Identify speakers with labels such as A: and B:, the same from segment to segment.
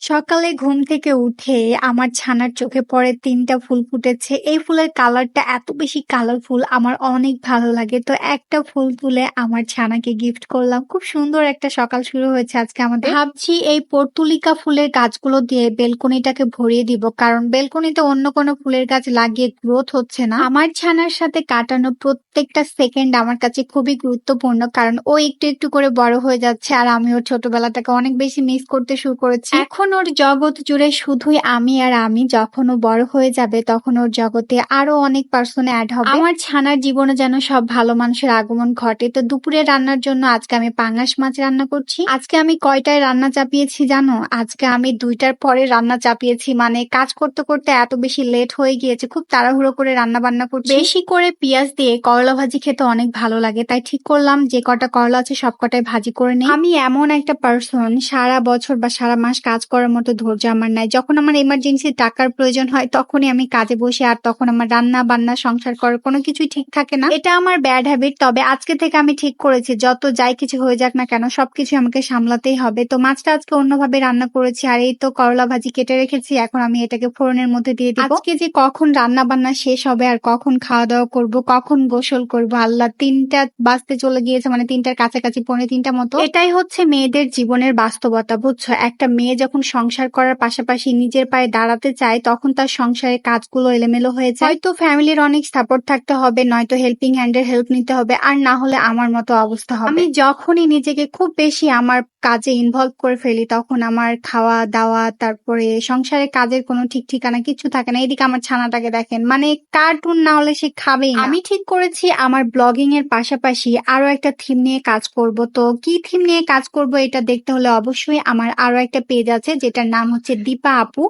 A: সকালে ঘুম থেকে উঠে আমার ছানার চোখে পড়ে ৩ টা ফুল ফুটেছে। এই ফুলের কালারটা এত বেশি কালারফুল আমার অনেক ভালো লাগে। তো একটা ফুল তুলে আমার ছানাকে গিফট করলাম। খুব সুন্দর একটা সকাল শুরু হয়েছে আজকে আমাদের। ভাবছি এই পর্তুলিকা ফুলের গাছগুলো দিয়ে বেলকনিটাকে ভরিয়ে দিব। কারণ বেলকনিতে অন্য কোনো ফুলের গাছ লাগিয়ে গ্রোথ হচ্ছে না। আমার ছানার সাথে কাটানো প্রত্যেকটা সেকেন্ড আমার কাছে খুবই গুরুত্বপূর্ণ। কারণ ও একটু, একটু করে বড় হয়ে যাচ্ছে আর আমি ওর ছোটবেলাটাকে অনেক বেশি মিস করতে শুরু করেছি। এখন ওর জগৎ জুড়ে শুধুই আমি আর আমি। যখন ও বড় হয়ে যাবে তখন ওর জগতে আরো অনেক পার্সন এড হবে। আমার ছানার জীবনে যেন সব ভালো মানুষের আগমন ঘটে। তো দুপুরে রান্নার জন্য আজকে আমি পাঙ্গাস মাছ রান্না করছি। আজকে আমি কয়টায় রান্না চাপিয়েছি জানো? আজকে আমি ২টার পরে রান্না চাপিয়েছি। মানে কাজ করতে করতে এত বেশি লেট হয়ে গিয়েছে, খুব তাড়াহুড়ো করে রান্না বান্না করছি। বেশি করে পেঁয়াজ দিয়ে করলা ভাজি খেতে অনেক ভালো লাগে, তাই ঠিক করলাম যে কটা করলা আছে সব কটাই ভাজি করে নিই। আমি এমন একটা পার্সন, সারা বছর বা সারা মাস কাজ করার মতো ধৈর্য আমার নাই। যখন আমার এমার্জেন্সি টাকার প্রয়োজন হয় তখনই আমি কাজে বসি, আর তখন আমার রান্না বান্না সংসার করার কোনো কিছুই ঠিক থাকে না। এটা আমার ব্যাড হ্যাবিট। তবে আজকে থেকে আমি ঠিক করেছি যত যাই কিছু হয়ে যাক না কেন সবকিছু আমাকে সামলাতেই হবে। তো মাছটা আজকে অন্যভাবে রান্না করেছি, আর এই তো করলা ভাজি কেটে রেখেছি। এখন আমি এটাকে ফোড়নের মধ্যে দিয়ে দিব। আজকে যে কখন রান্না বান্না শেষ হবে আর কখন খাওয়া দাওয়া করব, কখন গোসল করব, আল্লাহ, ৩টা বাজতে চলে গিয়েছে, মানে ৩টার কাছাকাছি, পৌনে ৩টা মতো। এটাই হচ্ছে মেয়েদের জীবনের বাস্তবতা, বুঝছো? একটা মেয়ে যখন সংসার করার পাশাপাশি নিজের পায়ে দাঁড়াতে চায় তখন তার সংসারের কাজগুলো এলোমেলো হয়ে যায়। হয়তো ফ্যামিলির অনেক সাপোর্ট থাকতে হবে, নয়তো হেল্পিং হ্যান্ডের হেল্প নিতে হবে, আর না হলে আমার মতো অবস্থা হবে। আমি যখনই নিজেকে খুব বেশি আমার কাজে ইনভলভ করে ফেলি তখন আমার খাওয়া দাওয়া, তারপরে সংসারের কাজের কোনো ঠিক ঠিকানা কিছু থাকে না। এদিকে আমার ছানাটাকে দেখেন, মানে কার্টুন না হলে সে খাবেই না। আমি ঠিক করেছি আমার ব্লগিং এর পাশাপাশি আরো একটা থিম নিয়ে কাজ করব। তো কি থিম নিয়ে কাজ করব এটা দেখতে হলে অবশ্যই আমার আরো একটা পেজ আছে যেটার নাম হচ্ছে দীপা আপু,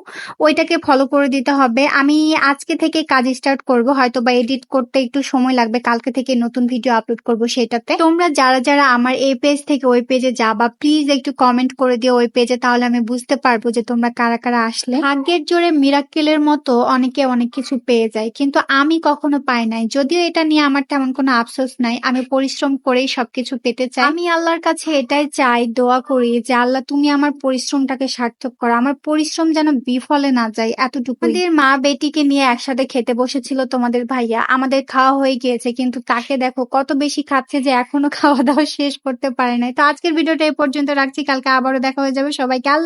A: ওইটাকে ফলো করে দিতে হবে। আমি আজকে থেকে কাজ স্টার্ট করব, হয়তো বা এডিট করতে একটু সময় লাগবে, কালকে থেকে নতুন ভিডিও আপলোড করব সেটাতে। তোমরা যারা যারা আমার এই পেজ থেকে ওই পেজে যাবা প্লিজ একটু কমেন্ট করে দিও ওই পেজে, তাহলে আমি বুঝতে পারবো যে তোমরা কারা কারা আসলে। ভাগ্যের জোরে মিরাক্কেলের মতো অনেকে অনেক কিছু পেয়ে যায়, কিন্তু আমি কখনো পাই নাই। যদিও এটা নিয়ে আমার তেমন কোনো আফসোস নাই, আমি পরিশ্রম করেই সবকিছু পেতে চাই। আমি আল্লাহর কাছে এটাই চাই, দোয়া করি যে আল্লাহ তুমি আমার পরিশ্রমটাকে সার্থক করো, আমার পরিশ্রম যেন বিফলে না যায়, এতটুকু। আমাদের মা বেটিকে নিয়ে একসাথে খেতে বসেছিল তোমাদের ভাইয়া, আমাদের খাওয়া হয়ে গিয়েছে, কিন্তু তাকে দেখো কত বেশি খাচ্ছে যে এখনো খাওয়া দাওয়া শেষ করতে পারে নাই। তো আজকের ভিডিওটা এই পর্যন্ত রাখছি, কালকে আবারও দেখা হয়ে যাবে। সবাইকে আল্লাহ।